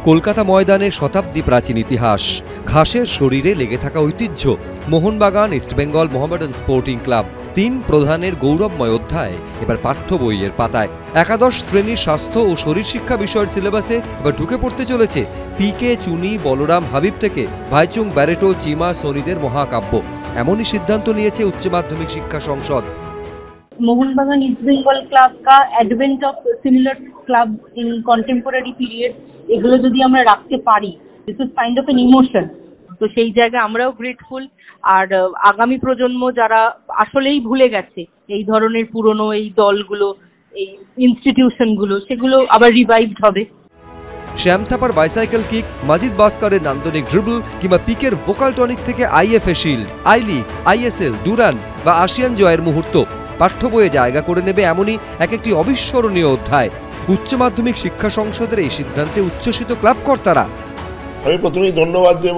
কলকাতা ময়দানে শতাব্দী প্রাচীন ইতিহাস, ঘাসের শরীরে লেগে থাকা ঐতিহ্য, মোহনবাগান, ইস্টবেঙ্গল, মোহামেডান স্পোর্টিং ক্লাব, তিন প্রধানের গৌরবময় অধ্যায় এবার পাঠ্য বইয়ের পাতায়। একাদশ শ্রেণীর স্বাস্থ্য ও শরীর শিক্ষা বিষয়ের সিলেবাসে এবার ঢুকে পড়তে চলেছে পিকে, চুনি, বলরাম, হাবিব থেকে ভাইচুং, ব্যারেটো, চিমা, সোনিদের মহাকাব্য। এমনই সিদ্ধান্ত নিয়েছে উচ্চ মাধ্যমিক শিক্ষা সংসদ। मोहनबागान ईस्ट बेंगल क्लब का advent of similar club in contemporary period এগুলো যদি আমরা রাখতে পারি, this is kind of an emotion. তো সেই জায়গায় আমরাও গ্রেটফুল। আর আগামী প্রজন্ম যারা আসলেই ভুলে গেছে এই ধরনের পুরনো এই দলগুলো, এই ইনস্টিটিউশনগুলো, সেগুলো আবার রিভাইভড হবে। শ্যাম থাপার বাইসাইকেল কিক, মাজিদ বাস্কারের নান্দনিক ড্রিবল কিংবা পিকের ভোকাল টনিক থেকে IFA shield, I league, ISL, Durand বা আসিয়ান জয়ের মুহূর্ত পাঠ্য বইয়ে জায়গা করে নেবে এমনই একটি অবিস্মরণীয় অধ্যায়। উচ্চ মাধ্যমিক শিক্ষা সংসদের এই সিদ্ধান্তে উচ্ছ্বসিত ক্লাব কর্তারা। আমি প্রথমেই ধন্যবাদ দেব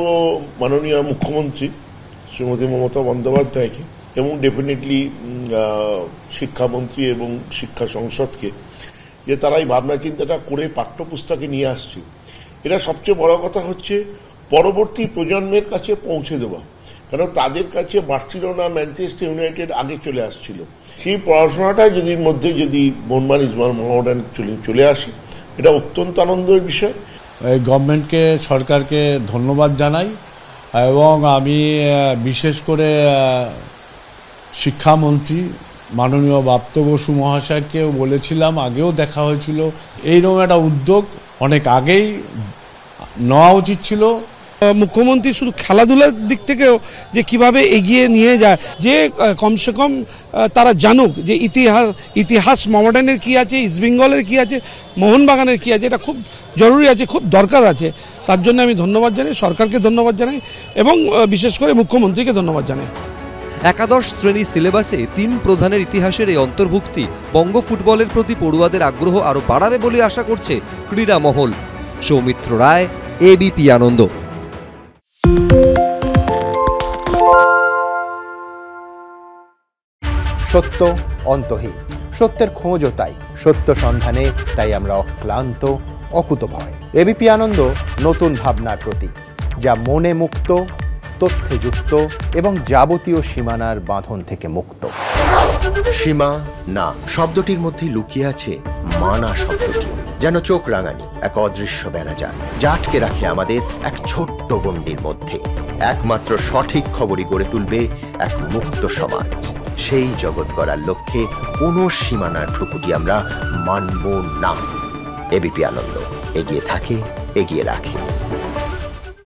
মাননীয় মুখ্যমন্ত্রী শ্রীমতী মমতা বন্দ্যোপাধ্যায়কে এবং ডেফিনেটলি শিক্ষামন্ত্রী এবং শিক্ষা সংসদকে, যে তারা এই ভাবনা চিন্তাটা করে পাঠ্যপুস্তকে নিয়ে আসছে। এটা সবচেয়ে বড় কথা হচ্ছে পরবর্তী প্রজন্মের কাছে পৌঁছে দেওয়া, কারণ তাদের কাছে বার্সেলোনা, ম্যানচেস্টার ইউনাইটেড আগে চলে আসছিল। সেই পড়াশোনাটা যদি মধ্যে যদি মোহনবাগান ইস্টবেঙ্গল মোহামেডান চলে আসে, এটা অত্যন্ত আনন্দের বিষয়। গভর্নমেন্টকে, সরকারকে ধন্যবাদ জানাই এবং আমি বিশেষ করে শিক্ষামন্ত্রী মাননীয় ব্রাত্য বসু মহাশয়কেও বলেছিলাম, আগেও দেখা হয়েছিল, এইরকম একটা উদ্যোগ অনেক আগেই নেওয়া উচিত ছিল। মুখ্যমন্ত্রী শুধু খেলাধুলার দিক থেকেও যে কিভাবে এগিয়ে নিয়ে যায়, যে কমসে কম তারা জানুক যে ইতিহাস মোহামেডানের কি আছে, ইস্টবেঙ্গলের কি আছে, মোহনবাগানের কি আছে, এটা খুব জরুরি আছে, খুব দরকার আছে। তার জন্য আমি ধন্যবাদ জানাই, সরকারকে ধন্যবাদ জানাই এবং বিশেষ করে মুখ্যমন্ত্রীকে ধন্যবাদ জানাই। একাদশ শ্রেণীর সিলেবাসে তিন প্রধানের ইতিহাসের এই অন্তর্ভুক্তি বঙ্গ ফুটবলের প্রতি পড়ুয়াদের আগ্রহ আরও বাড়াবে বলে আশা করছে ক্রীড়া মহল। সৌমিত্র রায়, এবিপি আনন্দ। সত্য অন্তহীন, সত্যের খোঁজও তাই, সত্য সন্ধানে তাই আমরা অক্লান্ত, অকুতভয়। এবিপি আনন্দ নতুন ভাবনার প্রতীক, যা মনে মুক্ত, তথ্যে যুক্ত এবং যাবতীয় সীমানার বাঁধন থেকে মুক্ত। সীমা না শব্দটির মধ্যে লুকিয়ে আছে মানা শব্দটি, যেন চোখ রাঙানি এক অদৃশ্য বেড়াজাল, যা আটকে রাখে আমাদের এক ছোট্ট গণ্ডির মধ্যে। একমাত্র সঠিক খবরই গড়ে তুলবে এক মুক্ত সমাজ। সেই জগৎ গড়ার লক্ষ্যে কোনো সীমানার ঠুকুটি আমরা মানব না। এবিপি আনন্দ এগিয়ে থাকে, এগিয়ে রাখে।